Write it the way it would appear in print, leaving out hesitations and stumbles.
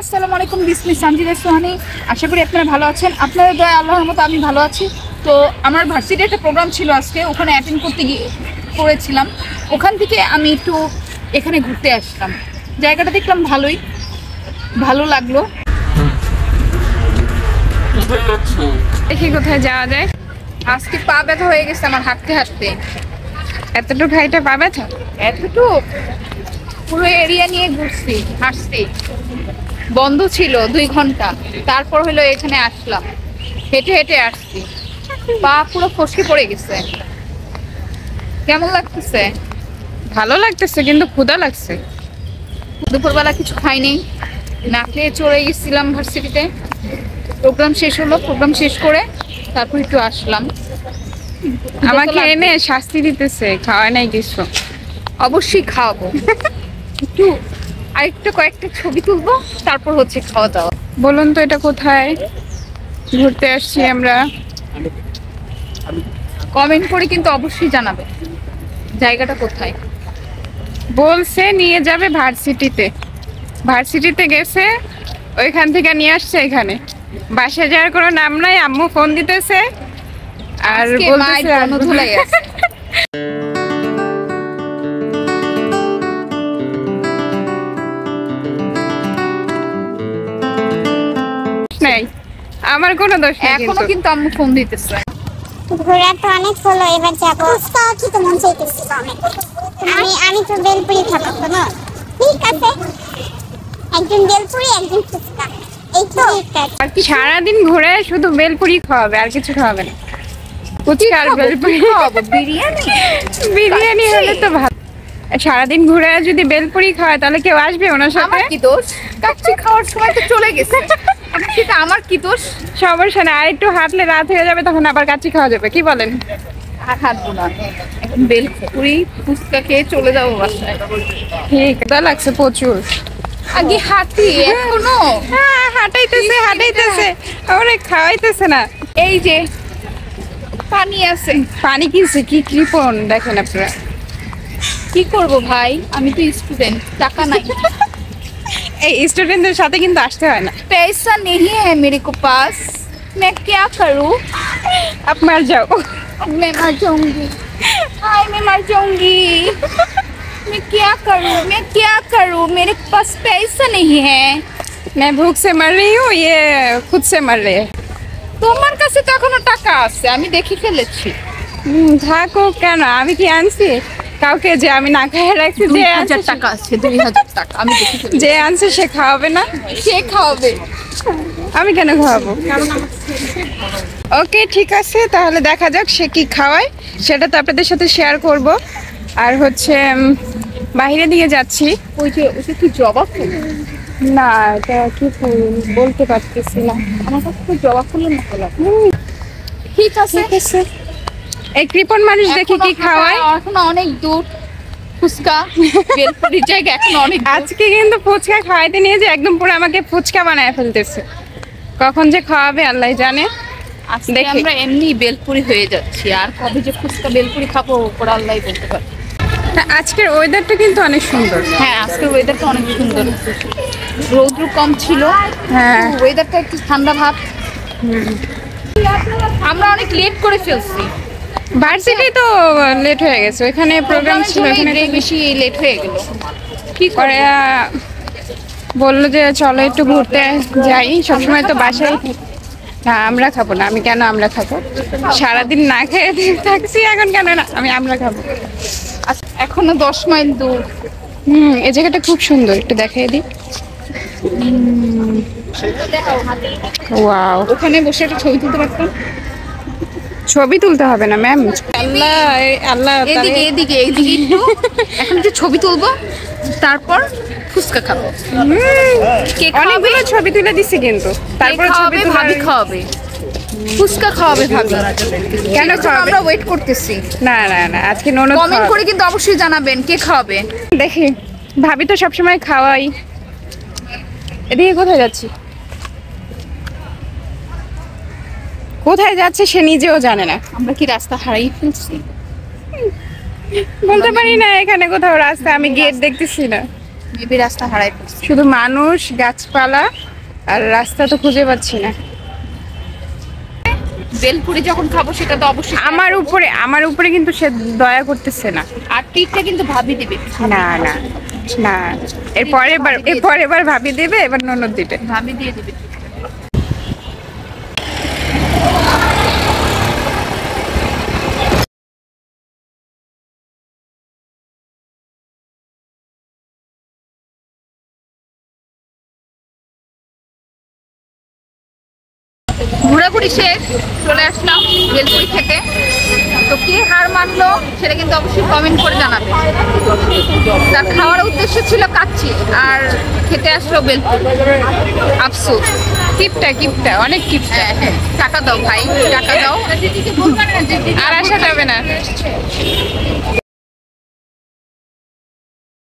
আসসালামু আলাইকুম, বিসমি সানজিদা সোহানি। আশা করি আপনারা ভালো আছেন। আপনাদের দয়া আল্লাহর মতো আমি ভালো আছি। তো আমার ভার্সিটির একটা প্রোগ্রাম ছিল আজকে, ওখানে অ্যাটেন্ড করতে করেছিলাম। ওখান থেকে আমি একটু এখানে ঘুরতে আসলাম। জায়গাটা দেখলাম ভালো লাগলো। দেখি কোথায় যাওয়া যায়। আজকে পা ব্যথা হয়ে গেছে আমার হাঁটতে হাঁটতে। এতটুকু হাইটে পা ব্যথা? এতটুকু পুরো এরিয়া নিয়ে ঘুরছি, হাঁটছি। বন্ধ ছিল 2 ঘন্টা, তারপর হলো এখানে আসলাম, হেঁটে হেঁটে আসছি। পা পুরো ফসকে পড়ে গেছে। কেমন লাগতেছে? ভালো লাগতেছে, কিন্তু ক্ষুধা লাগছে। দুপুরবেলা কিছু খাইনি, না খেয়ে চলে গেছিলাম ভার্সিটিতে। প্রোগ্রাম শেষ হলো, প্রোগ্রাম শেষ করে তারপর একটু আসলাম। আমাকে এনে শাস্তি দিতেছে, খাওয়ায় নাই কিছু। অবশ্যই খাওয়াবো। একটু আরেকটা কয়েকটা ছবি তুলবো, তারপর হচ্ছে খাওয়া দাওয়া। বলুন তো এটা কোথায় ঘুরতে আসছি আমরা? কমেন্ট করে কিন্তু অবশ্যই জানাবে জায়গাটা কোথায়। বলছে নিয়ে যাবে ভার্সিটিতে গেছে, ওইখান থেকে নিয়ে আসছে এখানে। বাসায় যাওয়ার কোনো নাম নাই। আম্মু ফোন দিতেছে আর বলতেছে ধুলাই আছে। নাই, আমার কোনো দোষ নেই। এখনো কিন্তু আম্মু ফোন দিতেছে। ঘোরা তো অনেক হলো, এবার যাবো। ফুচকা খেতে মন চাইতেছে অনেক। আমি তো বেলপুরি খাবো। ঠিক আছে, একজন বেলপুরি একজন ফুচকা, এই তো আর সারাদিন ঘুরে শুধু বেলপুরি খাওয়াবে, আর কিছু খাওয়াবে না। ফুচকা আর বেলপুরি খাওয়াবো। বিরিয়ানি হলে তো ভালো। সারাদিন ঘুরে যদি বেলপুরি খাওয়ায় তাহলে কেউ আসবে ওনার সাথে? আমার কি দোষ? কাচ্চি খাওয়ার সময় তো চলে গেছে। সেটা আমার কি দোষ? সমস্যা না, আর একটু হাঁটলে রাত হয়ে যাবে, তখন আবার কাচ্চি খাওয়া যাবে। কি বলেন? আর হাঁটবো না, এখন বেলপুরি ফুচকা খেয়ে চলে যাবো বাসায়। ঠিক লাগছে প্রচুর। আগে হাঁটি, এখনো হাঁটাইতেছে ওরে খাওয়াইতেছে না। এই যে পানি আছে। পানি কিনছে, কি কৃপণ দেখেন আপনারা। কি করব ভাই, আমি তো স্টুডেন্ট, টাকা নাই। এই স্টুডেন্টদের সাথে কিন্তু আসতে হয় না। पैसा नहीं है मेरे को पास, मैं क्या करूं? आप मर जाओ। मैं मर जाऊंगी। हाय, मैं मर जाऊंगी। मैं क्या करूं? मेरे पास पैसा नहीं है। मैं भूख से मर रही हूँ, ये खुद से मर रहे हैं। তোমার কাছে তো এখনো টাকা আছে, আমি দেখে ফেলেছি। থাকো কেন, আমি কি আনছি কাউকে যে আমি না খাইয়ে রাখছি? যে 2000 টাকা আছে, 2000 টাকা আমি দেখে ফেলেছি। যে আনছে সে খাওয়াবে না? সে খাওয়াবে, আমি কেন খাওয়াবো? ওকে ঠিক আছে, তাহলে দেখা যাক সে কি খাওয়ায়, সেটা তো আপনাদের সাথে শেয়ার করব। আর হচ্ছে বাইরে দিয়ে যাচ্ছি। ওইটা কি জবা ফুল? না, এটা কি ফুল বলতে পারতেছি না। আমার কাছে তো জবা ফুলের মতো লাগে। ঠিক আছে, এই কৃপণ মানুষ দেখি কি খাওয়ায়। এখনো অনেক দূর। ফুচকা বেলপুরি জায়গা এখনো অনেক দূর। আজকে কিন্তু ফুচকা খাওয়াইতে নিয়ে যে একদম পুরো আমাকে ফুচকা বানায় ফেলতেছে। কখন যে খাওয়াবে আল্লাহ জানে। আজকে দেখি। আমরা এমনি বেলপুরি হয়ে যাচ্ছি, আর কবে যে ফুচকা বেলপুরি খাবো ওপর আল্লাহই বলতে পারে। আজকের ওয়েদারটা কিন্তু অনেক সুন্দর। হ্যাঁ, আজকের ওয়েদারটা অনেক সুন্দর। রৌদ্র কম ছিল, হ্যাঁ, ওয়েদারটা একটু ঠান্ডা ভাব। আমরা অনেক লেট করে ফেলছি। ভার্সিটি তো লেট হয়ে গেছে, ওখানে প্রোগ্রাম ছিল, ওখানে তো বেশি লেট হয়ে গেল। কি করে বললো যে চলো একটু ঘুরতে যাই। সবসময় তো বাসায় না, আমরা খাবো না। আমি কেন আমরা খাবো? সারাদিন না খেয়ে থাকছি, এখন কেন না আমরা খাবো? এখনো 10 মাইল দূর। এই জায়গাটা খুব সুন্দর, একটু দেখাই দিই। ওয়াও, ওখানে বসে একটা ছবি তুলতে পারতাম। ছবি তুলতে হবে না ম্যাম। আল্লাহ আল্লাহ, এদিকে একটু এখন একটু ছবি তুলবো, তারপর ফুচকা খাবো। কে খাওয়াবে? অনেকগুলো ছবি তুলে দিছি কিন্তু তারপরে ছবি তুলে ভাবি খাওয়াবে, ফুচকা খাওয়াবে ভাবি। কেন খাওয়াবে? আমরা ওয়েট করতেছি। না না না, আজকে ননদ কমেন্ট খাওয়াবে। করে কিন্তু অবশ্যই জানাবেন কে খাওয়াবে। দেখি, ভাবি তো সবসময় খাওয়াই। এদিকে কোথায় যাচ্ছি, কোথায় যাচ্ছে সে নিজেও জানে না। আমরা কি রাস্তা হারিয়ে ফেলছি? বলতে পারি না, এখানে কোথাও রাস্তা, আমি গেট দেখতেছি না। মেবি রাস্তা হারাই ফেলছি। শুধু মানুষ, গাছপালা আর রাস্তা তো খুঁজে পাচ্ছি না। বেলপুরি যখন খাবো সেটা তো অবশ্যই আমার উপরে কিন্তু সে দয়া করতেছে না। আর ট্রিটটা কিন্তু ভাবি দিবে। না না না, এরপর ভাবি দেবে, এবার ননদ দিবে। ভাবি দিয়ে দিবে। ঘোরাঘুরি শেষ, চলে আসলাম বেলপুরি খেতে। তো কে হার মানলো সেটা কিন্তু অবশ্যই কমেন্ট করে জানাবে। তার খাওয়ার উদ্দেশ্য ছিল কাচ্চি, আর খেতে আসলো বেলপুরি। আফসোস। কিপটা অনেক কিপটা। হ্যাঁ হ্যাঁ, টাকা দাও ভাই, টাকা দাও। আর আসা যাবে না।